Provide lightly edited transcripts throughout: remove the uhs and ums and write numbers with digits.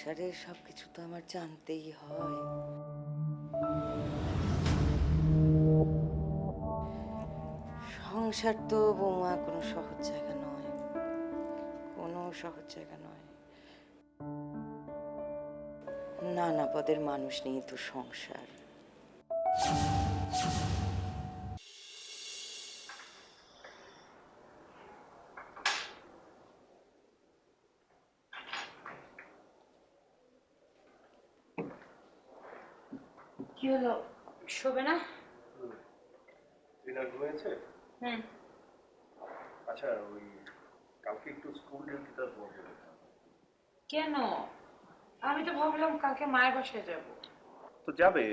সংসারের সবকিছু তো আমার জানতেই হয়। সংসার তো বৌমা কোনো সহজ জায়গা নয়, কোনো সহজ জায়গা নয়। নানা পদের মানুষ নিয়ে তো সংসার। কি হলো, শোবে না? ডিনার ঘুমিয়েছে? হুম। আচ্ছা, ওই কালকে একটু স্কুল ডিউটিটা বলতে দিতাম। কেন? আমি তো ভাবলাম কালকে মায়ের বাসায় যাব। তো যাবে,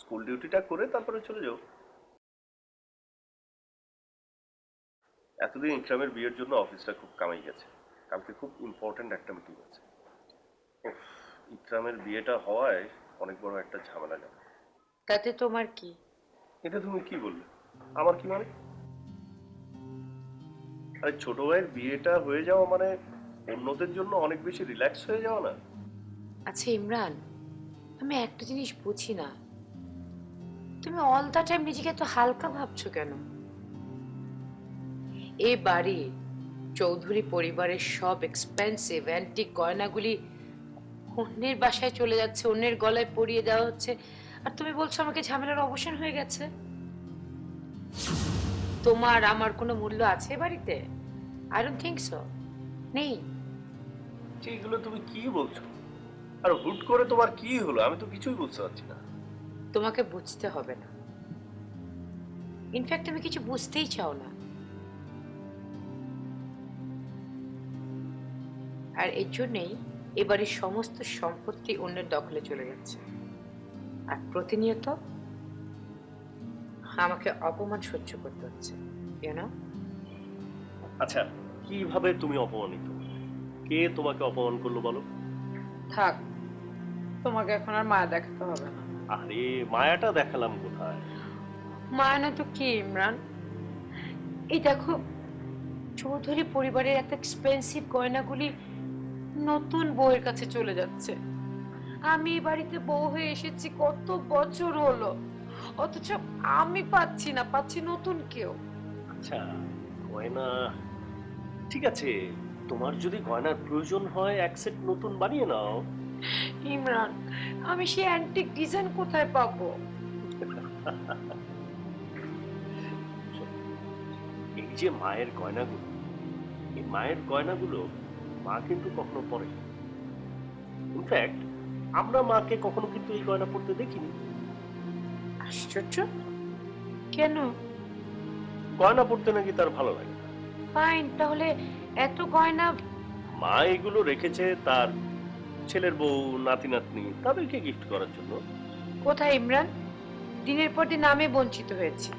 স্কুল ডিউটিটা করে তারপরে চলে যাও। এতদিন ইকরামের বিয়ের জন্য অফিসটা খুব কামাই গেছে, কালকে খুব ইম্পর্ট্যান্ট একটা মিটিং আছে। উফ, ইকরামের বিয়েটা হওয়ায় অনেক বড় একটা ঝামেলা যাবে। তাতে তোমার কি? এটা তুমি কি বললে? আমার কি মানে? আরে ছোট ভাইয়ের বিয়েটা হয়ে যাওয়া মানে অন্যদের জন্য অনেক বেশি রিল্যাক্স হয়ে যাওয়া না? আচ্ছা ইমরান, আমি একটা জিনিস বুঝি না, তুমি অল দ্য টাইম নিজেকে এত হালকা ভাবছো কেন? এই বাড়ি চৌধুরী পরিবারের সব এক্সপেন্সিভ অ্যান্টিক গয়নাগুলি অন্যের বাসায় চলে যাচ্ছে, অন্যের গলায় পরিয়ে দেওয়া হচ্ছে, আর তুমি বলছো আমাকে ঝামেলার অবসান হয়ে গেছে। তোমার আমার কোনো মূল্য আছে এ বাড়িতে? I don't think so. নেই। এগুলো তুমি কি বলছো? আর হুট করে তোমার কি হলো? আমি তো কিছুই বুঝতে পারছি না। তোমাকে বুঝতে হবে না, ইনফ্যাক্ট তুমি কিছু বুঝতেই চাও না। আর এর জন্যই এবারের সমস্ত সম্পত্তি অন্যের দখলে চলে যাচ্ছে, আর প্রতিনিয়ত আমাকে অপমান সহ্য করতে হচ্ছে, ইউ নো। আচ্ছা, কিভাবে তুমি অপমানিত? কে তোমাকে অপমান করলো বলো? থাক, তোমাকে এখন আর মায়া দেখাতে হবে না। আরে মায়াটা দেখালাম কোথায়? মায়া না তো কি ইমরান, এই দেখো, চৌধুরী পরিবারের এত এক্সপেন্সিভ গয়নাগুলি নতুন বউয়ের কাছে চলে যাচ্ছে। আমি এই বাড়িতে বউ হয়ে এসেছি কত বছর হলো, অথচ আমি পাচ্ছি না, পাচ্ছি নতুন কেউ। আচ্ছা, গয়না ঠিক আছে, তোমার যদি গয়নার প্রয়োজন হয় এক সেট নতুন বানিয়ে নাও। ইমরান, আমি সেই অ্যান্টিক ডিজাইন কোথায় পাবো? এই যে মায়ের গয়নাগুলো, এই মায়ের গয়নাগুলো মা কিন্তু কখনো পরে। ইনফ্যাক্ট আমরা মাকে কখনো কিন্তু এই গয়না পরতে দেখিনি। আশ্চর্য, কেন? গয়না পরতে নাকি তার ভালো লাগে না। ফাইন, তাহলে এত গয়না মা এগুলো রেখেছে তার ছেলের বউ, নাতি নাতনি তাদেরকে গিফট করার জন্য। কোথায় ইমরান? দিনের পর দিন আমি বঞ্চিত হয়েছি।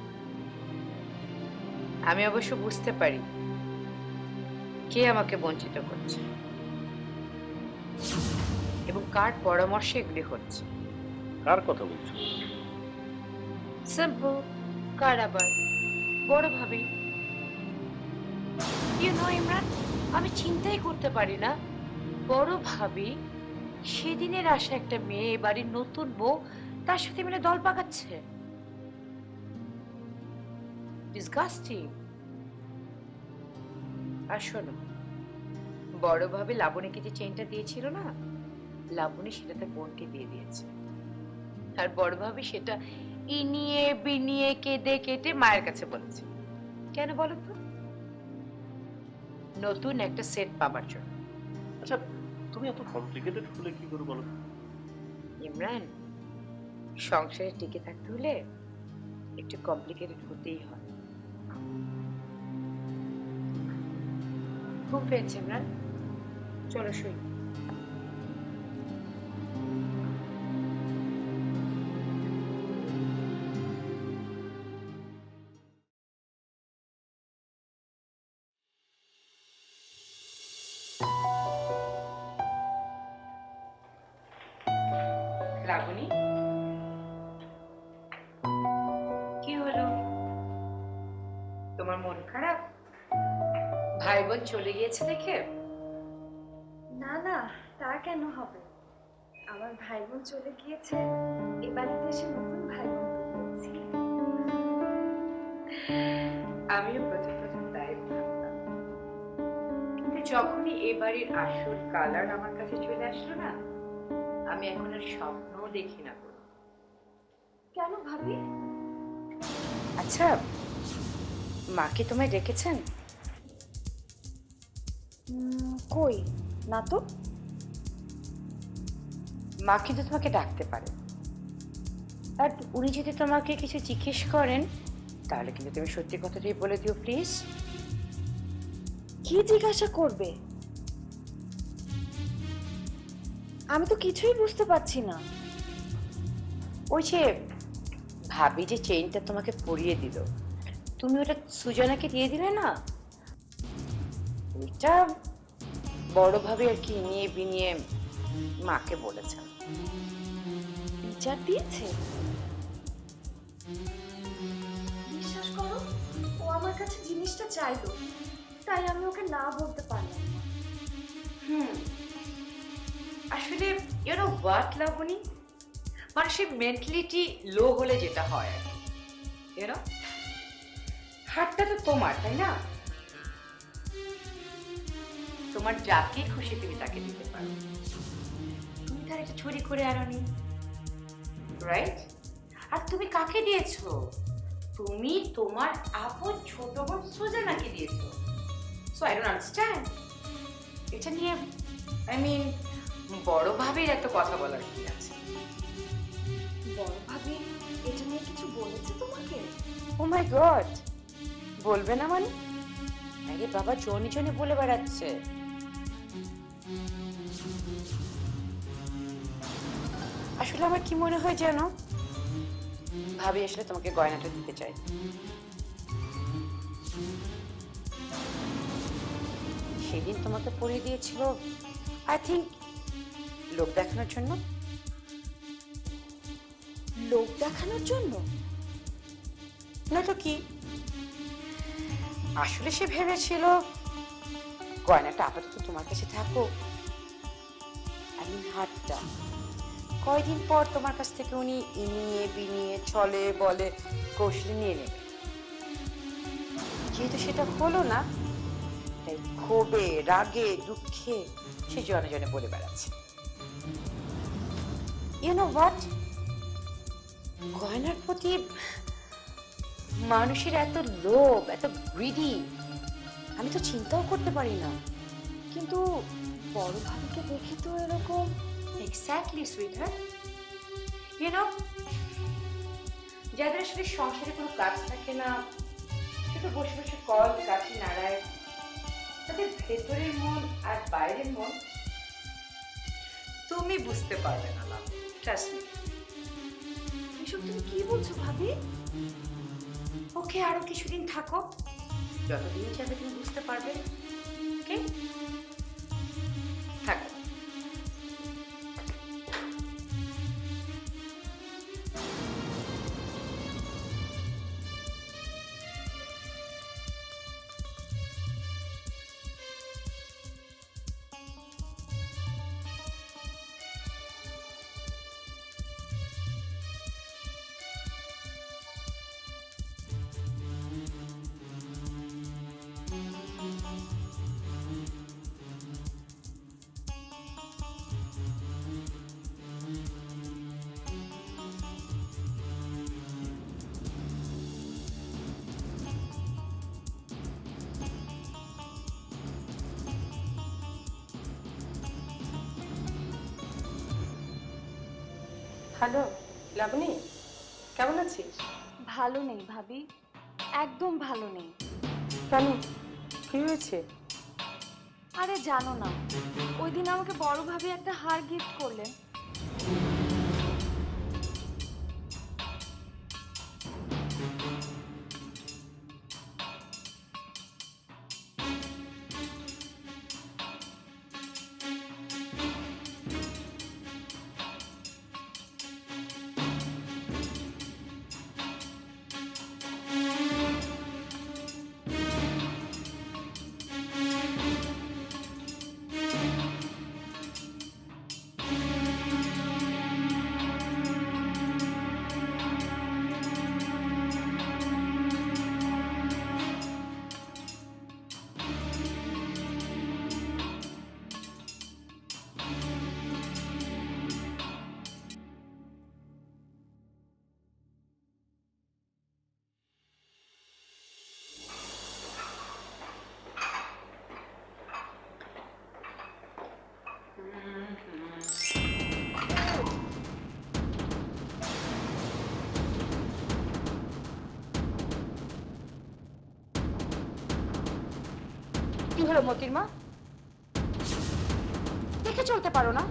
আমি অবশ্য বুঝতে পারি কে আমাকে বঞ্চিত করছে এবং কার পরামর্শে এগুলি হচ্ছে। কার কথা বলছো? সিম্পল, কার আবার? বড় ভাবি। ইউ নো ইমরান, আমি চিন্তাই করতে পারি না, বড় ভাবি সেদিনের আসা একটা মেয়ে, বাড়ির নতুন বউ, তার সাথে মিলে দল পাকাচ্ছে। ডিসগাস্টিং। আর শোনো, বড় ভাবি লাবণীকে যে চেইনটা দিয়েছিল না, লাবণী সেটা তার বোনকে দিয়ে দিয়েছে, আর বড় ভাবি সেটা ইনিয়ে বিনিয়ে কেঁদে কেটে মায়ের কাছে বলেছে। কেন বলো তো? নতুন একটা সেট পাবার জন্য। আচ্ছা, তুমি এত কমপ্লিকেটেড হলে কি করে বলো? ইমরান, সংসারে টিকে থাকতে হলে একটু কমপ্লিকেটেড হতেই হয়। ঘুম পেয়েছে ইমরান, চলো শুই। লাবণী, কি হলো? তোমার মন খারাপ ভাই বোন চলে গিয়েছে দেখে? না না, তা কেন হবে? আমার ভাই বোন চলে গিয়েছে, এ বাড়িতে এসে নতুন ভাই বোন পেয়েছি। আমিও প্রথম প্রথম তাই ভাবতাম, কিন্তু যখনই এ বাড়ির আসল কালার আমার কাছে চলে আসলো না, আমি এখন আর স্বপ্নও দেখি না কোনো। কেন ভাবি? আচ্ছা, মা কি তোমায় ডেকেছেন? কই না তো। মা কিন্তু তোমাকে ডাকতে পারে, আর উনি যদি তোমাকে কিছু জিজ্ঞেস করেন তাহলে কিন্তু তুমি সত্যি কথাটাই বলে দিও প্লিজ। কি জিজ্ঞাসা করবে? আমি তো কিছুই বুঝতে পারছি না। ওই যে ভাবি যে চেইনটা তোমাকে পরিয়ে দিল, তুমি ওটা সুজানাকে দিয়ে দিলে না, ওইটা বড় ভাবে আর কি নিয়ে বিনিয়ে মাকে বলেছেন। বিচার দিয়েছে? বিশ্বাস করো, ও আমার কাছে জিনিসটা চাইলো, তাই আমি ওকে না বলতে পারলাম না। আসলে ইউনো হোয়াট লাবণী, মানুষের মেন্টালিটি লো হলে যেটা হয় আর কি, ইউনো, হাতটা তো তোমার, তাই না? তোমার যাকে খুশি তুমি তাকে দিতে পারো, তুমি তার একটা ছড়ি করে আনোনি, রাইট? আর তুমি কাকে দিয়েছো? তুমি তোমার আপন ছোট বোন সুজানাকে দিয়েছো। সো আই ডোন্ট আন্ডারস্ট্যান্ড এটা নিয়ে, আই মিন, বড় ভাবির এত কথা বলার কি আছে? বড় ভাবি এটা নিয়ে কিছু বলেছে তোমাকে? ও মাই গড, বলবে না মানে? আরে বাবা, জনি জনি বলে বেড়াচ্ছে। আসলে আমার কি মনে হয় জানো, ভাবি আসলে তোমাকে গয়নাটা দিতে চাই। সেদিন তোমাকে পরিয়ে দিয়েছিল আই থিঙ্ক লোক দেখানোর জন্য। লোক দেখানোর জন্য? না তো কি, আসলে সে ভেবেছিল গয়নাটা আপাতত তোমার কাছে থাকো, আমি হাতটা কয়দিন পর তোমার কাছ থেকে উনি ইনিয়ে বিনিয়ে চলে বলে কৌশলে নিয়ে নেবে। যেহেতু সেটা হলো না, তাই ক্ষোভে রাগে দুঃখে সে জনে জনে বলে বেড়াচ্ছে। ইউ নো হোয়াট, গয়নার প্রতি মানুষের এত লোভ, এত গ্রিডি, আমি তো চিন্তাও করতে পারি না। কিন্তু বড় ভাবিকে দেখে তো এরকম। এক্স্যাক্টলি সুইটহার্ট, ইউ নো, যাদের আসলে সংসারে কোনো কাজ থাকে না, শুধু বসে বসে কল কাঠি নাড়ায়, তাদের ভেতরের মন আর বাইরের মন তুমি বুঝতে পারবে না লাভ, ট্রাস্ট মি। এসব তুমি কি বলছো ভাবি? ওকে, আরো কিছুদিন থাকো, যতদিন যাবে তুমি বুঝতে পারবে। ওকে, থাকো। হ্যালো লাবণী, কেমন আছিস? ভালো নেই ভাবি, একদম ভালো নেই। কেন, কি হয়েছে? আরে জানো না, ওই দিন আমাকে বড় ভাবি একটা হার গিফট করলেন। হলো মতির মা? দেখে চলতে পারো না?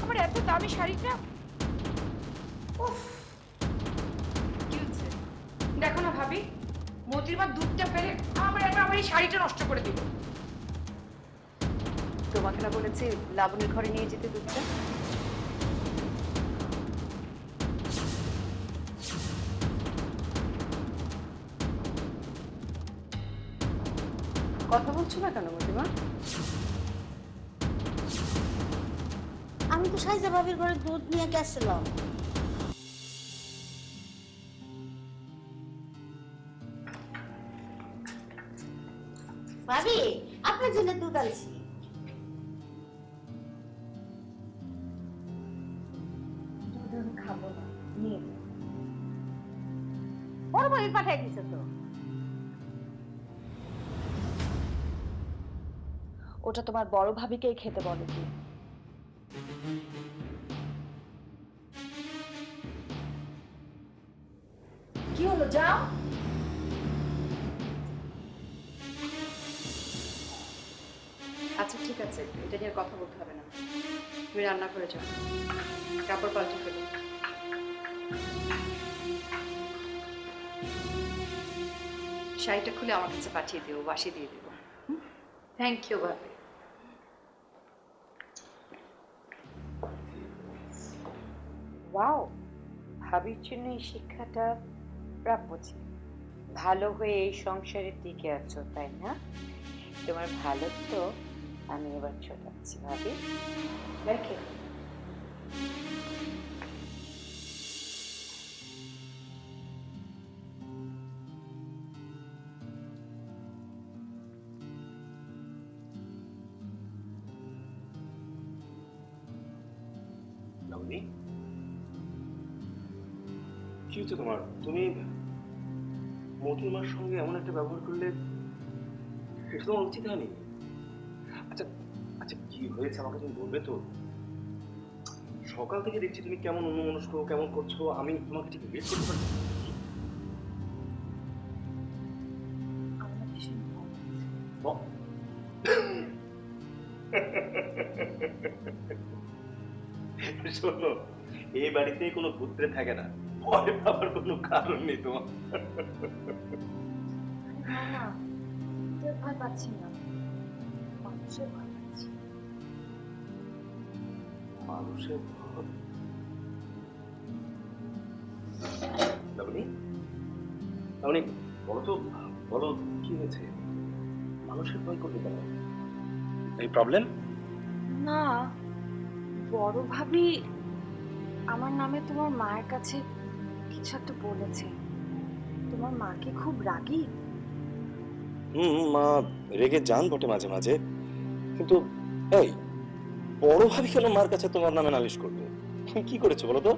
আমার এত দামি শাড়িটা, উফ, কি হচ্ছে? দেখো না ভাবি, মতির মা দুধটা ফেলে আমার এই শাড়িটা নষ্ট করে দিল। তোমাকে না বলেছি লাবণীর ঘরে নিয়ে যেতে দুধটা? কথা বলছো না কেন মতিমা? আমি তো সাইজা ভাবির ঘরে দুধ নিয়ে গেছিলাম। ভাবি, আপনার জন্য দুধ আনছি। দুধ আমি খাবো না, নিয়ে যাও। বড় ভাবি পাঠাই দিছে তো। ওটা তোমার বড় ভাবিকেই খেতে বলে কি? কি হলো, যাও। আচ্ছা ঠিক আছে, এটা নিয়ে কথা বলতে হবে না। তুমি রান্না করে যাও, কাপড় পাল্টে ফেলো। শাড়িটা খুলে আমার কাছে পাঠিয়ে দিও, বাসি দিয়ে দেবো। থ্যাংক ইউ ভাবি। ওয়াও, ভাবির জন্য এই শিক্ষাটা প্রাপ্য ছিল। ভালো হয়ে এই সংসারের দিকে আছো, তাই না? তোমার ভালো তো আমি এবার ছোটাচ্ছি ভাবি, দেখে। লাবণী, কি হচ্ছে তোমার? তুমি মতির মার সঙ্গে এমন একটা ব্যবহার করলে এটা তোমার উচিত হয়নি। আচ্ছা আচ্ছা, কি হয়েছে আমাকে তুমি বলবে তো? সকাল থেকে দেখছি তুমি কেমন অন্যমনস্ক, কেমন করছো, আমি তোমাকে ঠিক রিড করতে পারছি না। শোনো, এই বাড়িতে কোনো ভূতরে থাকে না, ভয় পাওয়ার কোনো কারণ নেই তোমার। না, ভয় পাচ্ছি না, মানুষের ভয় পাচ্ছি। মানুষের ভয়? লাবণী, লাবণী, বলো তো, বলো কি হয়েছে? মানুষের ভয় করবে কেন? এই প্রবলেম? না, বড় ভাবি আমার নামে তোমার মায়ের কাছে কিছু একটা বলেছে। তোমার মা কি খুব রাগী? মা রেগে যান বটে মাঝে মাঝে, কিন্তু এই বড় ভাবি কেন মার কাছে তোমার নামে নালিশ করবে? তুমি কি করেছো বলো তো?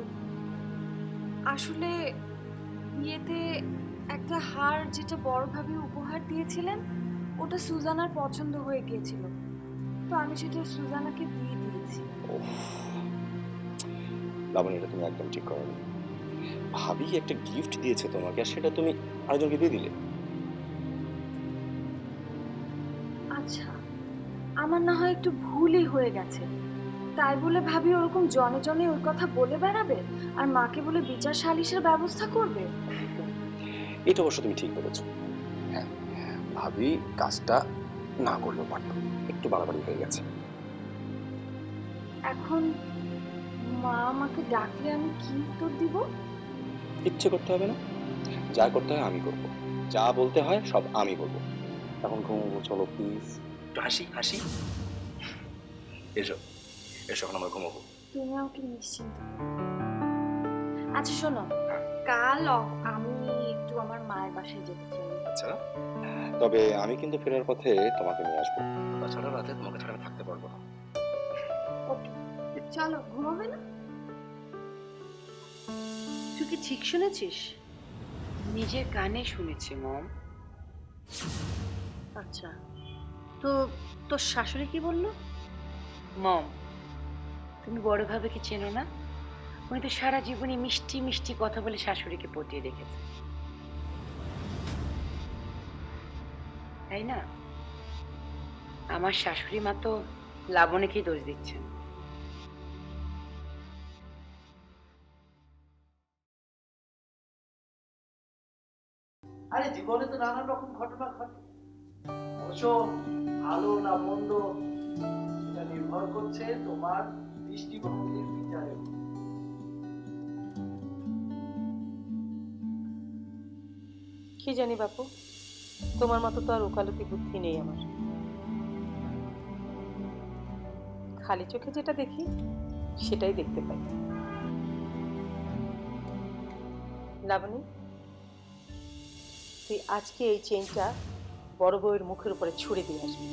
আসলে বিয়েতে একটা হার যেটা বড় ভাবি উপহার দিয়েছিলেন, ওটা সুজানার পছন্দ হয়ে গিয়েছিল, তো আমি সেটা সুজানাকে দিয়ে দিয়েছি। লাবণী, এটা তুমি একদম ঠিক করোনি। ভাবি একটা গিফট দিয়েছে তোমাকে, আর সেটা তুমি আরেকজনকে দিয়ে দিলে। আচ্ছা, আমার না হয় একটু ভুলই হয়ে গেছে, তাই বলে ভাবি ওরকম জনে জনে ওই কথা বলে বেড়াবে আর মাকে বলে বিচার সালিশের ব্যবস্থা করবে? এটা অবশ্য তুমি ঠিক বলেছো। হ্যাঁ, ভাবি কাজটা না করলেও পারতো, একটু বাড়াবাড়ি হয়ে গেছে। এখন মা আমাকে ডাকলে আমি কি উত্তর দিব? ইচ্ছে করতে হবে না, যা করতে হয় আমি করব, যা বলতে হয় সব আমি বলবো। এখন ঘুমবো, চলো প্লিজ। একটু হাসি হাসি, এসো এসো, এখন আমরা ঘুমাবো। তুমি আমাকে নিশ্চিন্ত করো। আচ্ছা শোনো, কাল আমি একটু আমার মায়ের বাসায় যেতে চাই। আচ্ছা, তবে আমি কিন্তু ফেরার পথে তোমাকে নিয়ে আসবো, তাছাড়া রাতে তোমাকে ছাড়া আমি থাকতে পারবো না। ওকে, চলো, ঘুমাবে না? তুই কি ঠিক শুনেছিস? নিজের কানে শুনেছি মম। আচ্ছা, তো তোর শাশুড়ি কি বললো? মম, তুমি বড় ভাবিকে চেনো না? উনি তো সারা জীবনে মিষ্টি মিষ্টি কথা বলে শাশুড়িকে পটিয়ে রেখেছে। তাই না? আমার শাশুড়ি মা তো লাবণীকেই দোষ দিচ্ছেন। আরে জীবনে তো নানান রকম ঘটনা ঘটে, অবশ্য ভালো না মন্দ সেটা নির্ভর করছে তোমার দৃষ্টিভঙ্গির বিচারে। কি জানি বাপু, তোমার মতো তো আর ওকালতি বুদ্ধি নেই আমার। খালি চোখে যেটা দেখি সেটাই দেখতে পাই। লাবণী, তুই আজকে এই চেইনটা বড় বউয়ের মুখের উপরে ছুঁড়ে দিয়ে আসবি।